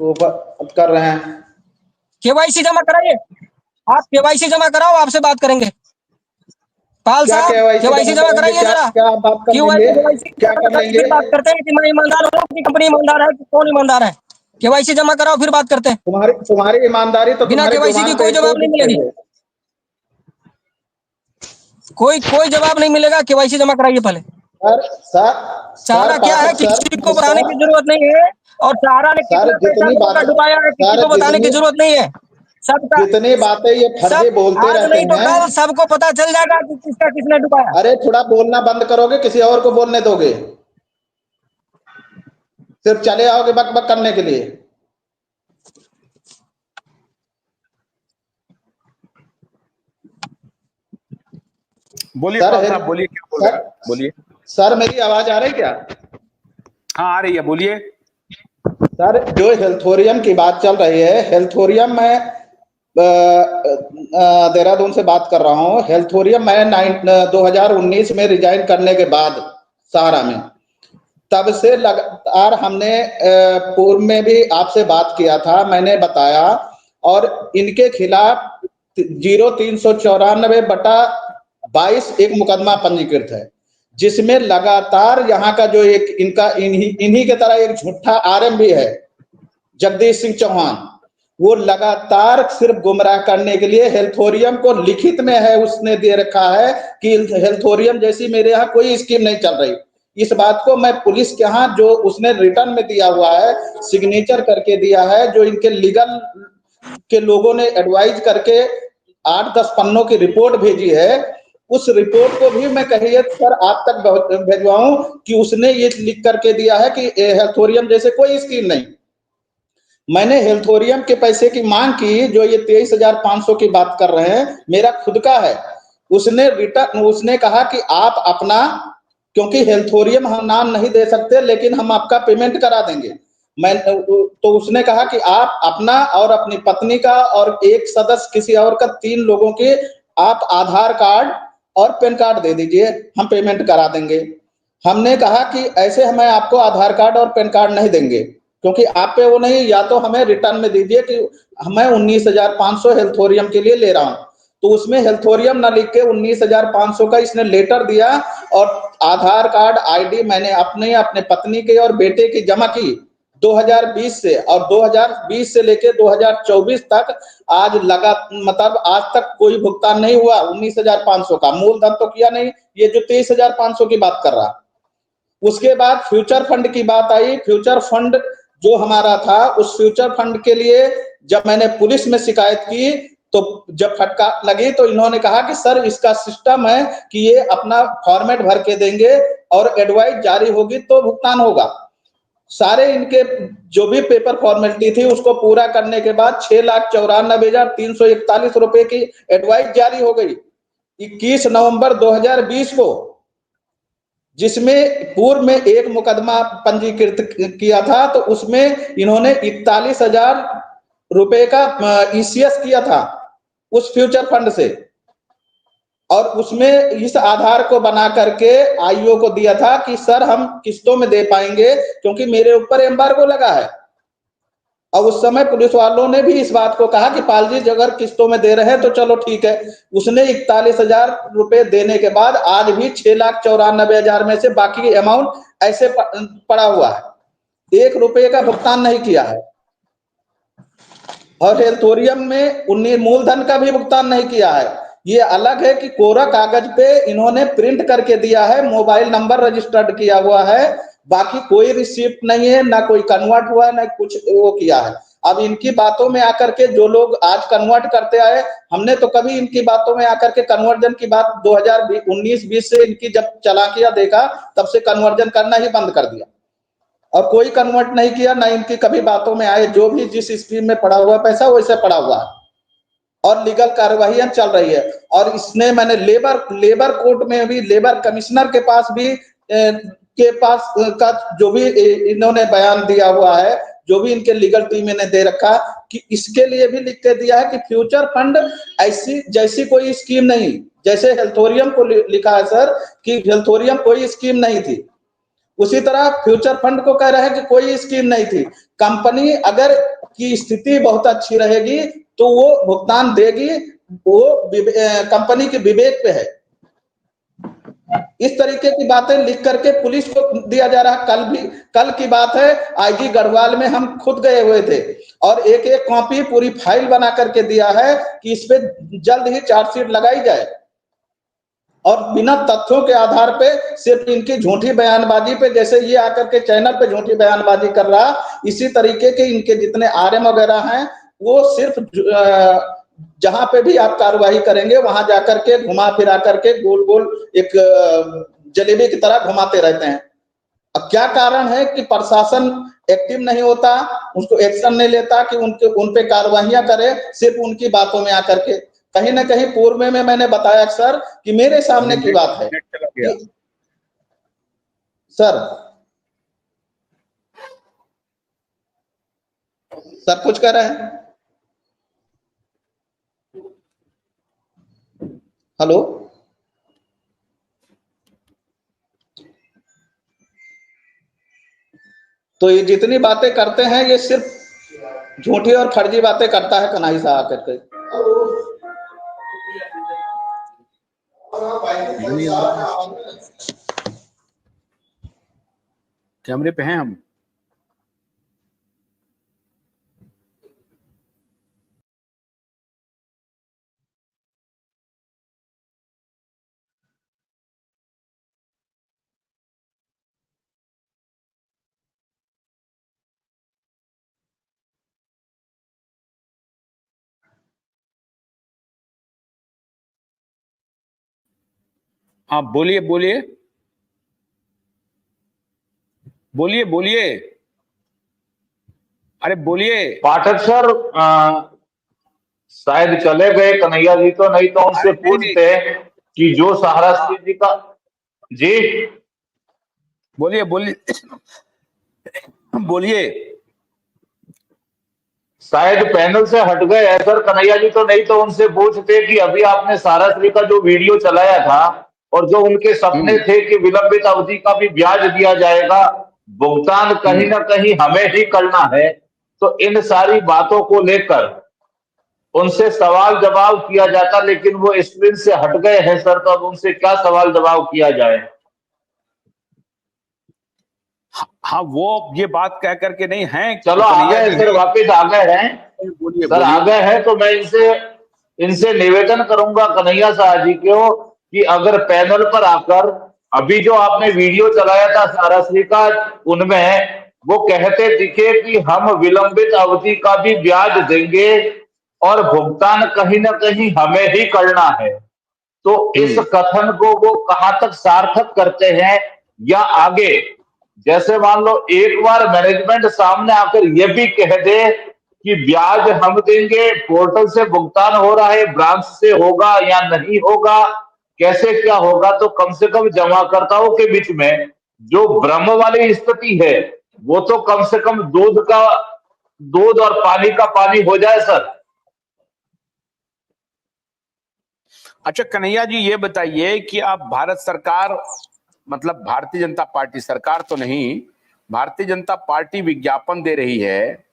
तो कर रहे हैं। केवाईसी जमा कराइए, आप केवाईसी जमा कराओ, आपसे बात करेंगे। पाल क्या साहब केवाईसी जमा करेंगे? कराइए जरा। क्या आप बात कर लेंगे? केवाईसी क्या कर लेंगे? फिर बात करते हैं कि मैं ईमानदार हूँ, अपनी कंपनी ईमानदार है, कौन ईमानदार है। केवाईसी जमा कराओ फिर बात करते हैं। तुम्हारी ईमानदारी तो बिना तुम्हारे केवाईसी की जुबान कोई पे जवाब नहीं मिलेगी, कोई जवाब नहीं मिलेगा। केवाईसी जमा कराइए पहले। सर चारा क्या है पाठक किसी को बताने की सर जरूरत नहीं है, और चारा ने सर कितना पैसा जितनी लोगों का बात डुबाया है किसी सर को बताने की जरूरत नहीं है। सबका जितनी बातें ये फर्जी सब बोलते आज रहते नहीं तो हैं। कल सबको पता चल जाएगा कि किसका किसने डुबाया। अरे थोड़ा बोलना बंद करोगे? किसी और को बोलने दोगे? सिर्फ चले आओगे बक बक करने के लिए। बोलिए सर पाल साहब, बोलिए क्या बोल रहे हैं, बोलिए। सर मेरी आवाज आ रही क्या? हाँ आ रही है, बोलिए। सर जो हेल्थोरियम की बात चल रही है, हेल्थोरियम में देहरादून से बात कर रहा हूँ। हेल्थोरियम मैं 2019 में रिजाइन करने के बाद सहारा में, तब से लगातार हमने पूर्व में भी आपसे बात किया था, मैंने बताया। और इनके खिलाफ 0394/22 एक मुकदमा पंजीकृत है, जिसमें लगातार यहाँ का जो एक इनका इन्हीं के तरह एक झूठा आरएम भी है, जगदीश सिंह चौहान। वो लगातार सिर्फ गुमराह करने के लिए हेल्थोरियम को लिखित में है उसने दे रखा है कि हेल्थोरियम जैसी मेरे यहाँ कोई स्कीम नहीं चल रही। इस बात को मैं पुलिस के यहाँ जो उसने रिटर्न में दिया हुआ है, सिग्नेचर करके दिया है, जो इनके लीगल के लोगों ने एडवाइज करके 8-10 पन्नों की रिपोर्ट भेजी है, उस रिपोर्ट को भी मैं कहिए सर आप तक भेजवाऊं कि उसने ये लिख करके दिया है कि हेल्थोरियम जैसे कोई स्कीम नहीं। मैंने हेल्थोरियम के पैसे की मांग की, जो ये 23,500 की बात कर रहे हैं, मेरा खुद का है। उसने कहा कि आप अपना, क्योंकि हेल्थोरियम हम नाम नहीं दे सकते, लेकिन हम आपका पेमेंट करा देंगे। तो उसने कहा कि आप अपना और अपनी पत्नी का और एक सदस्य किसी और का, 3 लोगों के आप आधार कार्ड और पैन कार्ड दे दीजिए, हम पेमेंट करा देंगे। हमने कहा कि ऐसे हमें आपको आधार कार्ड और पैन कार्ड नहीं देंगे, क्योंकि आप पे वो नहीं, या तो हमें रिटर्न में दीजिए कि मैं 19,500 हेल्थोरियम के लिए ले रहा हूं। तो उसमें हेल्थोरियम ना लिख के 19,500 का इसने लेटर दिया, और आधार कार्ड आईडी मैंने अपने पत्नी के और बेटे की जमा की 2020 से, और 2020 से लेके 2024 तक आज मतलब आज तक कोई भुगतान नहीं हुआ 19,500 का। मूलधन तो किया नहीं, ये जो 23,500 की बात कर रहा। उसके बाद फ्यूचर फंड की बात आई। फ्यूचर फंड जो हमारा था, उस फ्यूचर फंड के लिए जब मैंने पुलिस में शिकायत की, तो जब फटकार लगी तो इन्होंने कहा कि सर इसका सिस्टम है कि ये अपना फॉर्मेट भर के देंगे और एडवाइस जारी होगी तो भुगतान होगा। सारे इनके जो भी पेपर फॉर्मेलिटी थी उसको पूरा करने के बाद 6,94,341 रुपए की एडवाइस जारी हो गई 21 नवंबर 2020 को, जिसमें पूर्व में एक मुकदमा पंजीकृत किया था। तो उसमें इन्होंने 41,000 रुपए का ईसीएस किया था उस फ्यूचर फंड से, और उसमें इस आधार को बना करके आईओ को दिया था कि सर हम किस्तों में दे पाएंगे, क्योंकि मेरे ऊपर एम्बार्गो लगा है। और उस समय पुलिस वालों ने भी इस बात को कहा कि पाल जी अगर किस्तों में दे रहे हैं तो चलो ठीक है। उसने 41,000 रुपए देने के बाद आज भी 6,94,000 में से बाकी अमाउंट ऐसे पड़ा हुआ है, 1 रुपए का भुगतान नहीं किया है। और हेल्थोरियम में उन्हें मूलधन का भी भुगतान नहीं किया है। ये अलग है कि कोरा कागज पे इन्होंने प्रिंट करके दिया है, मोबाइल नंबर रजिस्टर्ड किया हुआ है, बाकी कोई रिसिप्ट नहीं है, ना कोई कन्वर्ट हुआ है, ना कुछ वो किया है। अब इनकी बातों में आकर के जो लोग आज कन्वर्ट करते आए, हमने तो कभी इनकी बातों में आकर के कन्वर्जन की बात 2019-20 से इनकी जब चालाकियां देखा तब से कन्वर्जन करना ही बंद कर दिया, और कोई कन्वर्ट नहीं किया, ना इनकी कभी बातों में आए। जो भी जिस स्कीम में पड़ा हुआ पैसा वैसे पड़ा हुआ है, और लीगल कार्यवाही चल रही है। और इसने मैंने लेबर कोर्ट में भी, लेबर कमिश्नर के पास भी का जो भी इन्होंने बयान दिया हुआ है, जो भी इनके लीगल टीम ने दे रखा, कि इसके लिए भी लिख के दिया है कि फ्यूचर फंड ऐसी जैसी कोई स्कीम नहीं, जैसे हेल्थोरियम को लिखा है सर कि हेल्थोरियम कोई स्कीम नहीं थी। उसी तरह फ्यूचर फंड को कह रहे हैं कि कोई स्कीम नहीं थी। कंपनी अगर की स्थिति बहुत अच्छी रहेगी तो वो भुगतान देगी, वो कंपनी के विवेक पे है। इस तरीके की बातें लिख करके पुलिस को दिया जा रहा है। कल की बात है, आईजी गढ़वाल में हम खुद गए हुए थे और एक एक कॉपी पूरी फाइल बना करके दिया है कि इस पे जल्द ही चार्जशीट लगाई जाए, और बिना तथ्यों के आधार पे सिर्फ इनकी झूठी बयानबाजी पे, जैसे ये आकर के चैनल पे झूठी बयानबाजी कर रहा, इसी तरीके के इनके जितने आरएम वगैरह हैं वो सिर्फ जहां पे भी आप कार्रवाई करेंगे वहां जाकर के घुमा फिरा करके गोल गोल एक जलेबी की तरह घुमाते रहते हैं। अब क्या कारण है कि प्रशासन एक्टिव नहीं होता, उसको एक्शन नहीं लेता कि उन पे कार्रवाइयां करे, सिर्फ उनकी बातों में आकर के। कहीं ना कहीं पूर्व में मैंने बताया सर कि मेरे सामने की बात है सर कुछ कह रहे हैं? हेलो, तो ये जितनी बातें करते हैं ये सिर्फ झूठी और फर्जी बातें करता है कन्हैया साहब आकर के। कैमरे पे हैं हम। हाँ बोलिए बोलिए बोलिए बोलिए, अरे बोलिए। पाठक सर शायद चले गए कन्हैया जी, तो नहीं तो उनसे पूछते कि जो सहारा श्री जी का जी बोलिए बोलिए बोलिए। शायद पैनल से हट गए हैं सर कन्हैया जी, तो नहीं तो उनसे पूछते कि अभी आपने सहारा श्री का जो वीडियो चलाया था और जो उनके सपने थे कि विलंबित अवधि का भी ब्याज दिया जाएगा, भुगतान कहीं ना कहीं हमें ही करना है, तो इन सारी बातों को लेकर उनसे सवाल जवाब किया जाता, लेकिन वो स्क्रीन से हट गए हैं सर, तो अब उनसे क्या सवाल जवाब किया जाए? हाँ वो ये बात कह करके नहीं है। चलो आ गए सर, वापिस आ गए हैं सर, आ गए हैं, तो मैं इनसे निवेदन करूंगा कन्हैया साहब जी को कि अगर पैनल पर आकर अभी जो आपने वीडियो चलाया था सहारा श्री का, उनमें वो कहते दिखे कि हम विलंबित अवधि का भी ब्याज देंगे और भुगतान कहीं ना कहीं हमें ही करना है, तो इस कथन को वो कहां तक सार्थक करते हैं या आगे, जैसे मान लो एक बार मैनेजमेंट सामने आकर ये भी कह दे कि ब्याज हम देंगे, पोर्टल से भुगतान हो रहा है, ब्रांच से होगा या नहीं होगा, कैसे क्या होगा, तो कम से कम जमाकर्ताओं के बीच में जो भ्रम वाली स्थिति है वो तो कम से कम दूध और पानी का पानी हो जाए सर। अच्छा कन्हैया जी ये बताइए कि आप भारत सरकार, मतलब भारतीय जनता पार्टी सरकार तो नहीं, भारतीय जनता पार्टी विज्ञापन दे रही है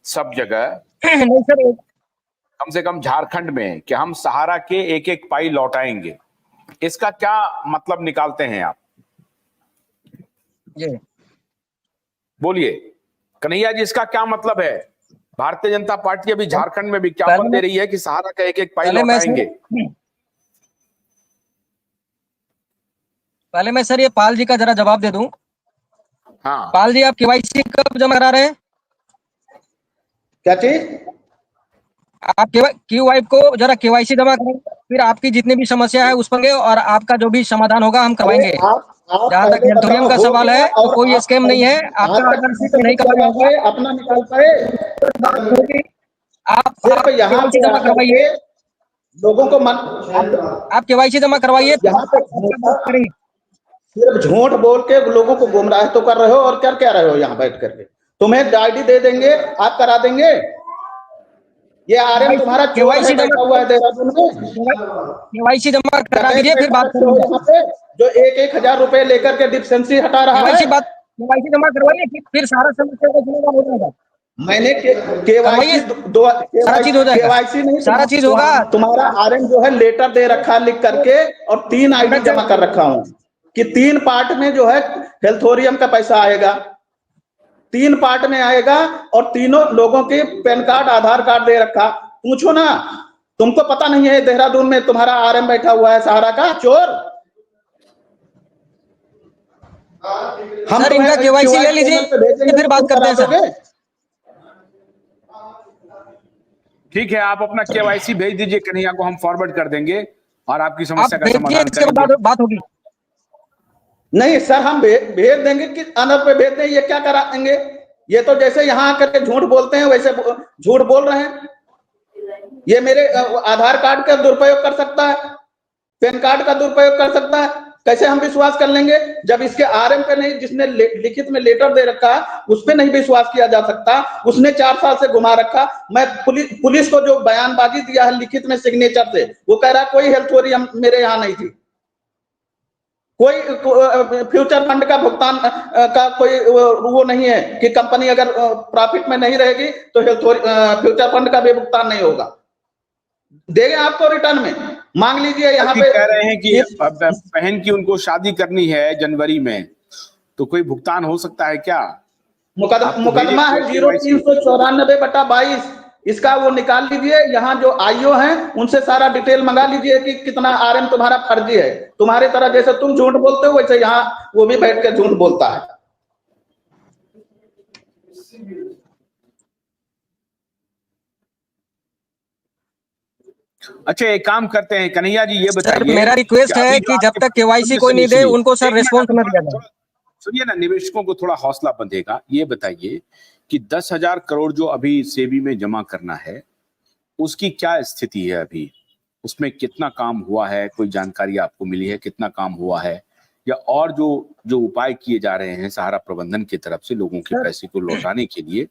सब जगह, नहीं सर, कम से कम झारखंड में, कि हम सहारा के एक एक पाई लौटाएंगे, इसका क्या मतलब निकालते हैं आप? जी बोलिए कन्हैया जी, इसका क्या मतलब है? भारतीय जनता पार्टी अभी झारखंड में विज्ञापन दे रही है कि सहारा का एक एक पाई लौटाएंगे। पहले मैं सर ये पाल जी का जरा जवाब दे दूं। हाँ पाल जी, आप केवाईसी कब जमा करा रहे हैं? क्या चीज? आप क्यूआई को जरा केवाईसी जमा करें, फिर आपकी जितनी भी समस्या है उस पर और आपका जो भी समाधान होगा हम करवाएंगे। जहाँ तक नेटोरियम का सवाल है तो कोई स्कैम नहीं है, आपका अगर नहीं करवाया होगा अपना निकाल पाए, आप सिर्फ यहाँ केवाईसी जमा करवाइए, लोगों को आप केवाईसी जमा करवाइए, यहाँ पे सिर्फ झूठ बोल के लोगों को गुमराह तो कर रहे हो, और क्या क्या रहे हो यहाँ बैठ करके। तुम्हें आईडी दे देंगे, आप करा देंगे। ये आरएम तुम्हारा चोर है, बैठा हुआ है देहरादून में। केवाईसी जमा करा दीजिए, फिर बात करेंगे। जो 1,000 रुपए लेकर के डिफेंसी हटा रहा है। केवाईसी जमा करवाइए, फिर सारा समस्या का समाधान हो जाएगा। मैंने केवाईसी नहीं, सारा चीज होगा। तुम्हारा आरएम जो है लेटर दे रखा है लिख करके, और 3 आईडी जमा कर रखा हूं कि 3 पार्ट में जो है हेल्थोरियम का पैसा आएगा, 3 पार्ट में आएगा, और तीनों लोगों के पैन कार्ड आधार कार्ड दे रखा। पूछो ना, तुमको पता नहीं है देहरादून में तुम्हारा आरएम बैठा हुआ है सहारा का चोर। हम सर इनका केवाईसी ले लीजिए, फिर बात करते हैं सर। ठीक है, आप अपना केवाईसी भेज दीजिए कन्हैया को, हम फॉरवर्ड कर देंगे और आपकी समस्या का समाधान करेंगे। बात होगी। नहीं सर, हम भेज देंगे कि अनर पे भेज दें, ये क्या कराएंगे? ये तो जैसे यहाँ आकर के झूठ बोलते हैं वैसे झूठ बोल रहे हैं। ये मेरे आधार कार्ड का दुरुपयोग कर सकता है, पैन कार्ड का दुरुपयोग कर सकता है, कैसे हम विश्वास कर लेंगे? जब इसके आरएम पे नहीं, जिसने लिखित में लेटर दे रखा उस पे नहीं विश्वास किया जा सकता। उसने 4 साल से घुमा रखा। मैं पुलिस को जो बयानबाजी दिया है लिखित में सिग्नेचर से, वो कह रहा कोई हेल्थोरियम मेरे यहाँ नहीं थी, कोई फ्यूचर फंड का भुगतान का कोई वो नहीं है कि कंपनी अगर प्रॉफिट में नहीं रहेगी तो फ्यूचर फंड का भी भुगतान नहीं होगा। देंगे आपको रिटर्न में, मांग लीजिए। यहाँ पे कह रहे हैं कि बहन की उनको शादी करनी है जनवरी में, तो कोई भुगतान हो सकता है क्या? मुकदमा है 0394/22, इसका वो निकाल लीजिए। यहाँ जो आईओ हैं उनसे सारा डिटेल मंगा लीजिए कि कितना आरएम तुम्हारा फर्जी है। तुम्हारी तरह जैसे तुम झूठ बोलते हो वैसे यहाँ वो भी बैठ के झूठ बोलता है। अच्छा, एक काम करते हैं कन्हैया जी, ये बताइए, मेरा रिक्वेस्ट है कि जब तक केवाईसी कोई नहीं दे उनको सर रिस्पॉन्स न दिया जाए। सुनिए ना, निवेशकों को थोड़ा हौसला बंधेगा। ये बताइए कि 10,000 करोड़ जो अभी सेबी में जमा करना है, उसकी क्या स्थिति है अभी? उसमें कितना काम हुआ है? कोई जानकारी आपको मिली है कितना काम हुआ है? या और जो उपाय किए जा रहे हैं सहारा प्रबंधन की तरफ से लोगों के पैसे को लौटाने के लिए,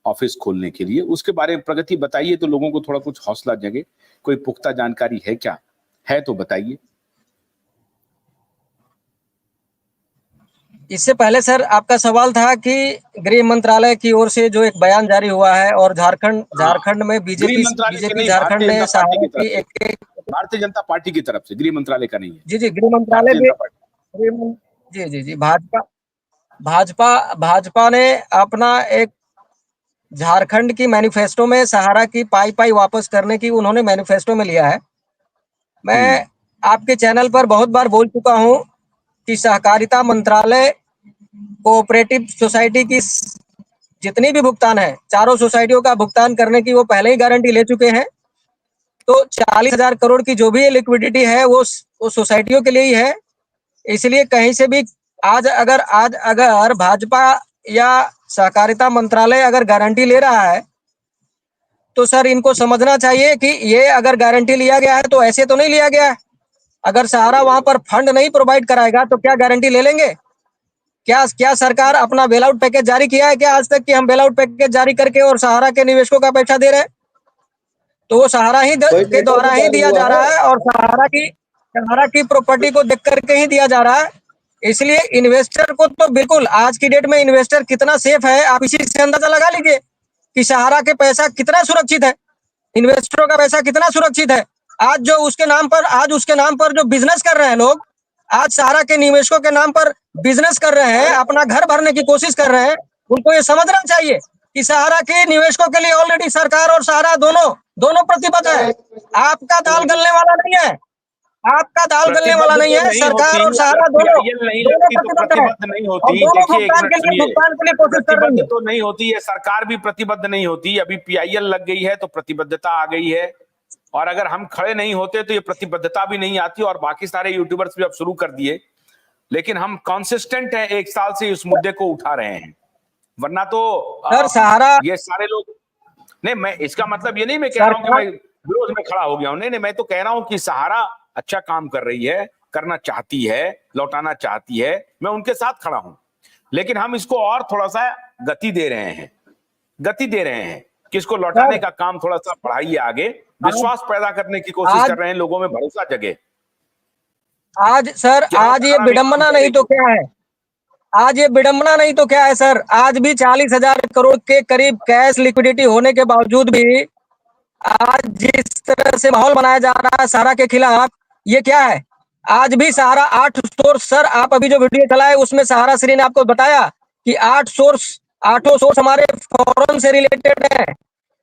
ऑफिस खोलने के लिए, उसके बारे में प्रगति बताइए तो लोगों को थोड़ा कुछ हौसला जगे। कोई पुख्ता जानकारी है क्या? है तो बताइए। इससे पहले सर आपका सवाल था कि गृह मंत्रालय की ओर से जो एक बयान जारी हुआ है और झारखंड में बीजेपी झारखंड ने भारतीय जनता पार्टी की तरफ से, गृह मंत्रालय का नहीं है। जी गृह मंत्रालय जी भाजपा ने अपना एक झारखंड की मैनिफेस्टो में सहारा की पाई वापस करने की उन्होंने मैनिफेस्टो में लिया है। मैं आपके चैनल पर बहुत बार बोल चुका हूं कि सहकारिता मंत्रालय कोऑपरेटिव सोसाइटी की जितनी भी भुगतान है, चारों सोसाइटियों का भुगतान करने की वो पहले ही गारंटी ले चुके हैं। तो 40,000 करोड़ की जो भी लिक्विडिटी है वो सोसाइटियों के लिए ही है। इसलिए कहीं से भी आज अगर भाजपा या सहकारिता मंत्रालय अगर गारंटी ले रहा है तो सर इनको समझना चाहिए कि ये अगर गारंटी लिया गया है तो ऐसे तो नहीं लिया गया है। अगर सहारा वहां पर फंड नहीं प्रोवाइड कराएगा तो क्या गारंटी ले लेंगे? क्या सरकार अपना बेल आउट पैकेज जारी किया है क्या आज तक कि हम बेल आउट पैकेज जारी करके और सहारा के निवेशकों का पैसा दे रहे हैं? तो वो सहारा ही के द्वारा ही दिया जा रहा है और सहारा की प्रॉपर्टी को देख करके ही दिया जा रहा है। इसलिए इन्वेस्टर को तो बिल्कुल आज की डेट में इन्वेस्टर कितना सेफ है आप इसी से अंदाजा लगा लीजिए कि सहारा के पैसा कितना सुरक्षित है, इन्वेस्टरों का पैसा कितना सुरक्षित है। आज उसके नाम पर जो बिजनेस कर रहे हैं लोग, आज सहारा के निवेशकों के नाम पर बिजनेस कर रहे हैं, अपना घर भरने की कोशिश कर रहे हैं। उनको ये समझना चाहिए कि सहारा के निवेशकों के लिए ऑलरेडी सरकार और सहारा दोनों प्रतिबद्ध है। आपका दाल गलने वाला नहीं है, आपका दाल गलने वाला नहीं है। सरकार और सहारा दोनों प्रतिबद्ध नहीं होती। प्रतिबद्ध तो नहीं होती है, सरकार भी प्रतिबद्ध नहीं होती। अभी पीआईएल लग गई है तो प्रतिबद्धता आ गई है, और अगर हम खड़े नहीं होते तो ये प्रतिबद्धता भी नहीं आती। और बाकी सारे यूट्यूबर्स भी अब शुरू कर दिए, लेकिन हम कंसिस्टेंट हैं, 1 साल से इस मुद्दे को उठा रहे हैं। वरना तो सहारा ये सारे लोग नहीं, मैं इसका मतलब ये नहीं मैं कह रहा हूं कि मैं विरोध में खड़ा हो गया हूं, नहीं, मैं तो कह रहा हूं कि सहारा अच्छा काम कर रही है, करना चाहती है, लौटाना चाहती है, मैं उनके साथ खड़ा हूं। लेकिन हम इसको और थोड़ा सा गति दे रहे हैं कि इसको लौटाने का काम थोड़ा सा बढ़ाइए आगे, विश्वास पैदा करने की कोशिश कर रहे हैं, लोगों में भरोसा जगे। आज सर, क्या आज ये सारा विडंबना विकास नहीं तो क्या है? आज ये विडंबना नहीं तो क्या है सर? आज भी 40,000 करोड़ के करीब कैश लिक्विडिटी होने के बावजूद भी आज जिस तरह से माहौल बनाया जा रहा है सहारा के खिलाफ, ये क्या है? आज भी सहारा 8 सोर्स, सर आप अभी जो वीडियो चलाए उसमें सहारा श्री ने आपको बताया कि 8 सोर्स हमारे फॉरेन से रिलेटेड है,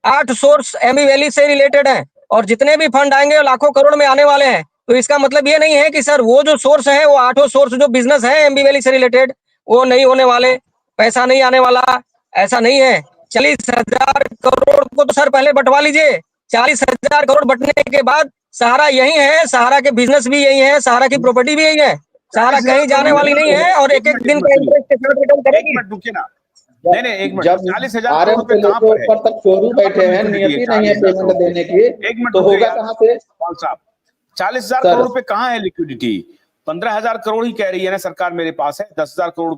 8 सोर्स एमी वैली से रिलेटेड है, और जितने भी फंड आएंगे वो लाखों करोड़ में आने वाले हैं। तो इसका मतलब ये नहीं है कि सर वो जो सोर्स है, वो 8 सोर्स जो बिजनेस है एमी वैली से रिलेटेड, वो नहीं होने वाले, पैसा नहीं आने वाला, ऐसा नहीं है। 40,000 करोड़ को तो सर पहले बंटवा लीजिए। 40,000 करोड़ बंटने के बाद सहारा यही है, सहारा के बिजनेस भी यही है, सहारा की प्रॉपर्टी भी यही है, सहारा कहीं जाने वाली नहीं है, और एक एक दिन का इंटरेस्ट के साथ रिटर्न एक करेगी। मिनट रुकिए ना, नहीं एक मिनट, जब 40,000 आरएम करोड़ से रुपए कहाँ लेकर पर है? ऊपर तक चोरू बैठे हैं, नियति नहीं है पेमेंट देने की, एक मिनट तो रुकिए होगा यार, कहाँ से? पाल साहब 40,000 सर। करोड़ रुपए कहाँ है लिक्विडिटी? 15,000 करोड़ ही कह रही है ना सरकार मेरे पास है, 10,000 करोड़